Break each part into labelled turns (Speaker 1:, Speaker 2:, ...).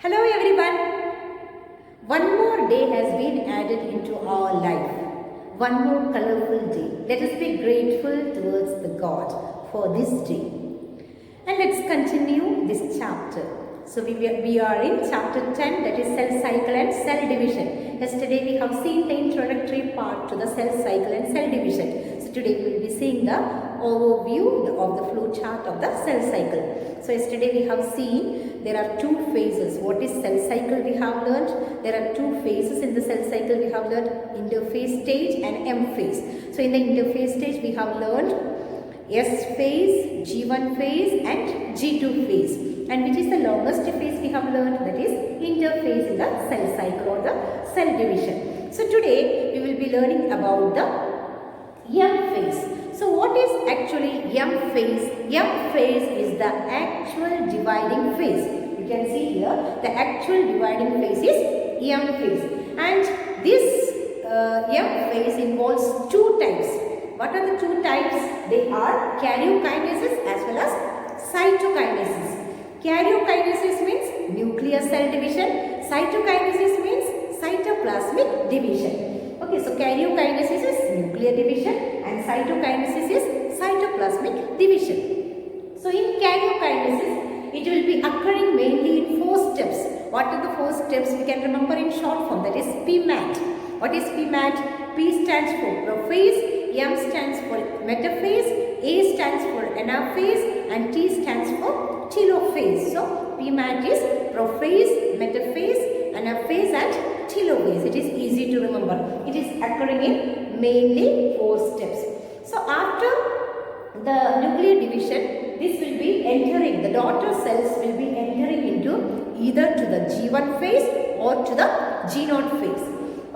Speaker 1: Hello everyone. One more day has been added into our life. One more colorful day. Let us be grateful towards the God for this day. And let's continue this chapter. So we are in chapter 10, that is cell cycle and cell division. Yesterday we have seen the introductory part to the cell cycle and cell division. So today we will be seeing the overview of the flow chart of the cell cycle. So yesterday we have seen there are two phases. What is cell cycle we have learned? There are two phases in the cell cycle we have learned, interphase stage and M phase. So in the interphase stage we have learned S phase, G1 phase and G2 phase. And which is the longest phase we have learned, that is interphase in the cell cycle or the cell division. So today we will be learning about the M phase. So what is actually M phase? M phase is the actual dividing phase. You can see here the actual dividing phase is M phase. And this M phase involves two types. What are the two types? They are karyokinesis as well as cytokinesis. Karyokinesis means nuclear cell division. Cytokinesis means cytoplasmic division. Okay, so karyokinesis is nuclear division and cytokinesis is cytoplasmic division. So in karyokinesis, it will be occurring mainly in 4 steps. What are the 4 steps? We can remember in short form, that is PMAT. What is PMAT? P stands for prophase, M stands for metaphase, A stands for anaphase and T stands for telophase. So PMAT is prophase, metaphase, anaphase and telophase. It is easy to remember. It is occurring in mainly 4 steps. So after the nuclear division, this will be entering, the daughter cells will be entering into either to the G1 phase or to the G0 phase.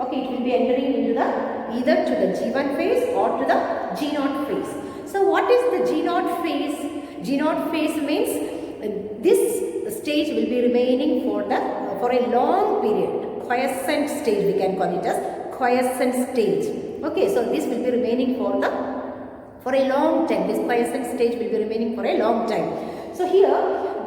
Speaker 1: Okay, it will be entering into the either to the G1 phase or to the G0 phase. So what is the G0 phase? G0 phase means this stage will be remaining for a long period. Quiescent stage we can call it as quiescent stage. Okay, so this will be remaining for a long time. This quiescent stage will be remaining for a long time. So here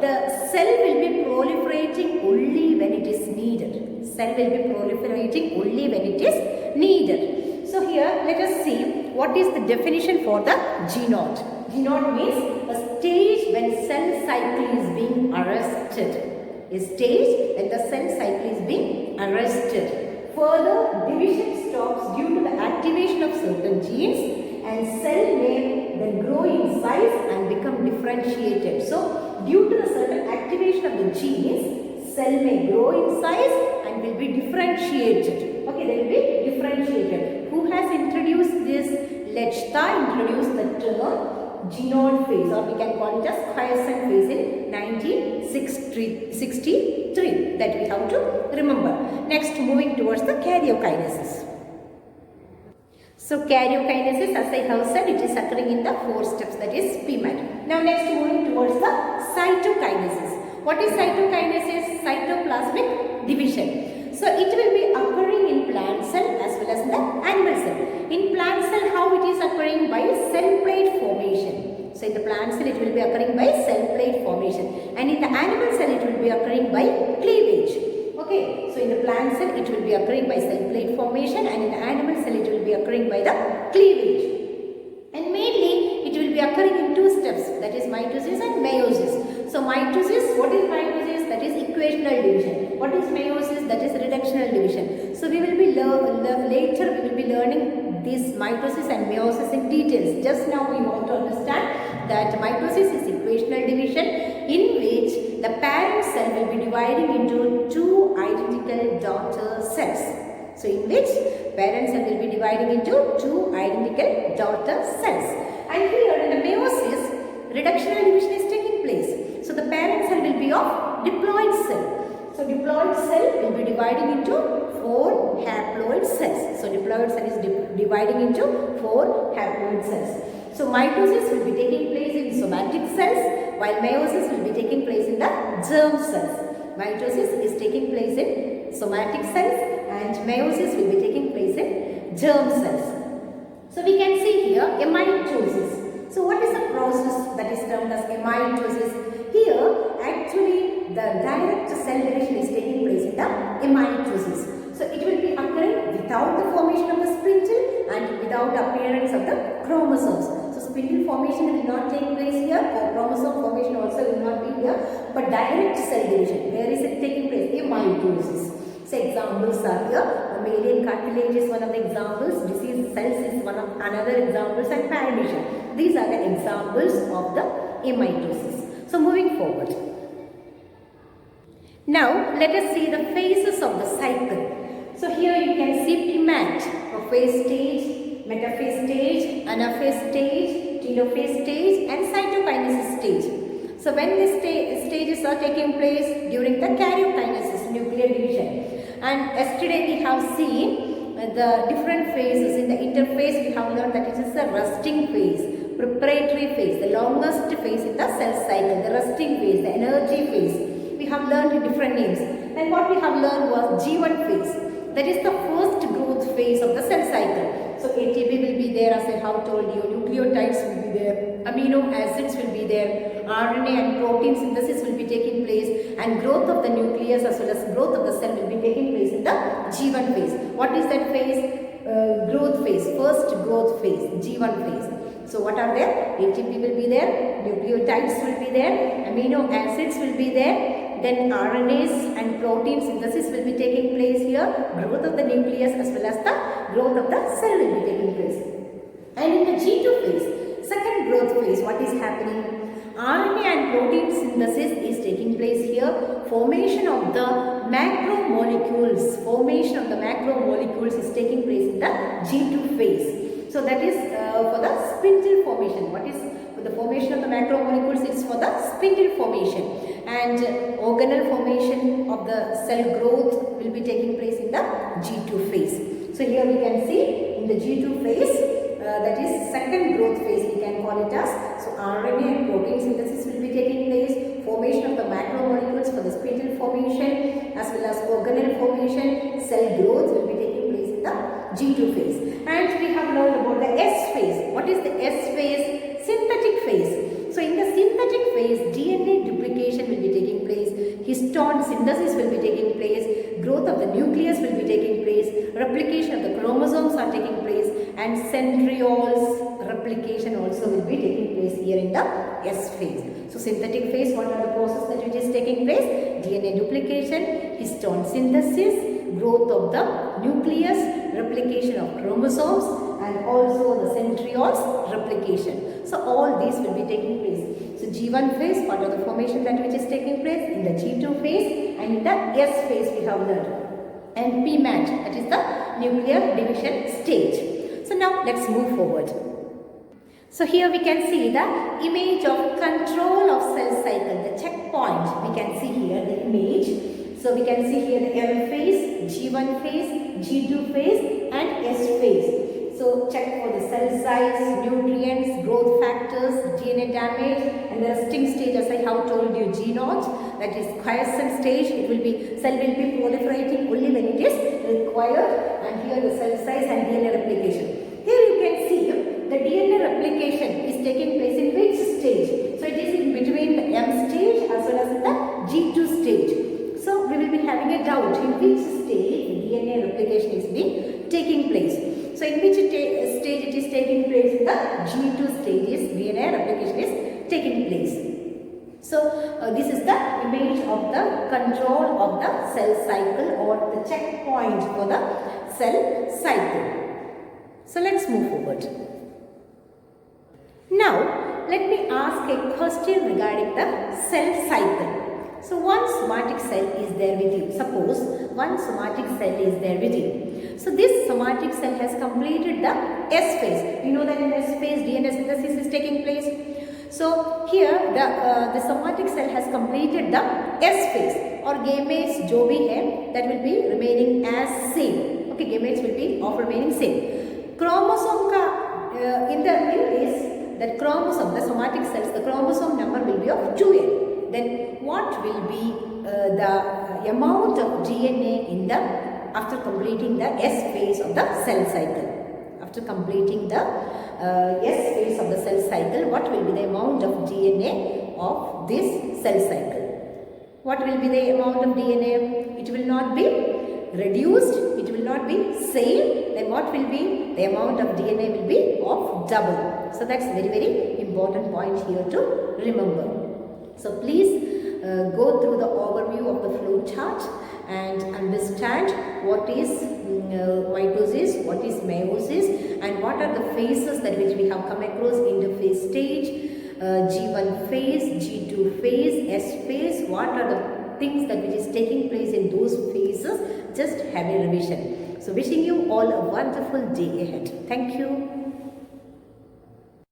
Speaker 1: the cell will be proliferating only when it is needed. Cell will be proliferating only when it is needed. So here let us see what is the definition for the G0. G0 means a stage when cell cycle is being arrested. A stage when the cell cycle is being arrested. Further division stops due to the activation of certain genes and cell may then grow in size and become differentiated. So due to the certain activation of the genes, cell may grow in size and will be differentiated. Okay, they will be differentiated. Who has introduced this? Lechta introduced the term G0 phase, or we can call it as quiescent phase in 1963. That we have to remember. Next, moving towards the karyokinesis. So karyokinesis, as I have said, it is occurring in the 4 steps, that is PMAT. Now next, moving towards the cytokinesis. What is cytokinesis? Cytoplasmic division. So it will be occurring in plant cell as well as in the animal cell. In plant cell, how it is occurring? By cell plate formation. So in the plant cell, it will be occurring by cell plate formation. And in the animal cell, it will be occurring by cleavage. Okay, so in the plant cell, it will be occurring by cell plate formation, and in the animal cell, it will be occurring by the cleavage. And mainly, it will be occurring in 2 steps, that is mitosis and meiosis. So mitosis, what is mitosis? That is equational division. What is meiosis? That is reductional division. So we will be later we will be learning this mitosis and meiosis in details. Just now we want to understand that mitosis is equational division, in which the parent cell will be dividing into 2 identical daughter cells. So in which parent cell will be dividing into 2 identical daughter cells. And here in the meiosis, reductional division is taking place. So the parent cell will be of diploid cell. So diploid cell will be dividing into 4 haploid cells. So diploid cell is dividing into 4 haploid cells. So mitosis will be taking place in somatic cells, while meiosis will be taking place in the germ cells. Mitosis is taking place in somatic cells and meiosis will be taking place in germ cells. So we can see here mitosis. So what is the process that is termed as mitosis? Here actually the direct cell division is mitosis. So it will be occurring without the formation of the spindle and without appearance of the chromosomes. So spindle formation will not take place here, or chromosome formation also will not be here, but direct cell division. Where is it taking place? In mitosis. So examples are here. Mammalian cartilage is one of the examples. Disease cells is one of another examples, and paramecium. These are the examples of the amitosis. So moving forward. Now let us see the phases of the cycle. So here you can see primate, prophase stage, metaphase stage, anaphase stage, telophase stage, and cytokinesis stage. So when these stages are taking place during the karyokinesis, nuclear division. And yesterday we have seen the different phases. In the interphase we have learned that it is the resting phase, preparatory phase, the longest phase in the cell cycle, the resting phase, the energy phase. We have learned different names. And what we have learned was G1 phase. That is the first growth phase of the cell cycle. So ATP will be there, as I have told you, nucleotides will be there, amino acids will be there, RNA and protein synthesis will be taking place, and growth of the nucleus as well as growth of the cell will be taking place in the G1 phase. What is that phase? Growth phase, first growth phase, G1 phase. So what are there? ATP will be there, nucleotides will be there, amino acids will be there, then RNAs and protein synthesis will be taking place here, growth of the nucleus as well as the growth of the cell will be taking place. And in the G2 phase, second growth phase, what is happening? RNA and protein synthesis is taking place here, formation of the macromolecules is taking place in the G2 phase. So that is for the spindle formation. What is for the formation of the macromolecules? It's for the spindle formation, and organelle formation of the cell growth will be taking place in the G2 phase. So here we can see in the G2 phase, that is second growth phase we can call it as. So RNA and protein synthesis will be taking place, formation of the macromolecules for the spindle formation as well as organelle formation, cell growth will be taking place in the G2 phase. And we have learned about the S phase. What is the S phase? Synthetic phase. So in the synthetic phase, DNA duplication will be taking place, histone synthesis will be taking place, growth of the nucleus will be taking place, replication of the chromosomes are taking place, and centrioles replication also will be taking place here in the S phase. So synthetic phase, what are the processes that which is taking place? DNA duplication, histone synthesis, growth of the nucleus, replication of chromosomes, and also the centrioles replication. So all these will be taking place. So G1 phase, part of the formation that which is taking place, in the G2 phase, and in the S phase we have learned. And PMAT, that is the nuclear division stage. So now let's move forward. So here we can see the image of control of cell cycle, the checkpoint. We can see here the image. So we can see here the M phase, G1 phase, G2 phase, and S phase. So check for the cell size, nutrients, growth factors, DNA damage, and the resting stage, as I have told you, G0, that is quiescent stage. It will be, cell will be proliferating only when it is required, and here the cell size and DNA replication. Here you can see the DNA replication is taking place in which stage? So it is in between the M stage as well as the G2 stage. So we will be having a doubt in which stage the DNA replication is being taking place. So in which stage it is taking place? In the G2 stages DNA replication is taking place. So this is the image of the control of the cell cycle, or the checkpoint for the cell cycle. So let's move forward. Now let me ask a question regarding the cell cycle. So one somatic cell is there with you. Suppose one somatic cell is there with you. So this somatic cell has completed the S phase. You know that in S phase DNA synthesis is taking place. So here the somatic cell has completed the S phase, or gametes जो भी है that will be remaining as same. Okay, gametes will be of remaining same. Chromosome का in this that chromosome, the somatic cells, the chromosome number will be of 2n. Then what will be the amount of DNA in the after completing the S phase of the cell cycle? After completing the S phase of the cell cycle, what will be the amount of DNA of this cell cycle? What will be the amount of DNA? It will not be reduced, it will not be same, then what will be? The amount of DNA will be of double. So that's very, very important point here to remember. So please go through the overview of the flow chart and understand what is mitosis, what is meiosis, and what are the phases that which we have come across: interphase stage, G1 phase, G2 phase, S phase. What are the things that which is taking place in those phases? Just have a revision. So wishing you all a wonderful day ahead. Thank you.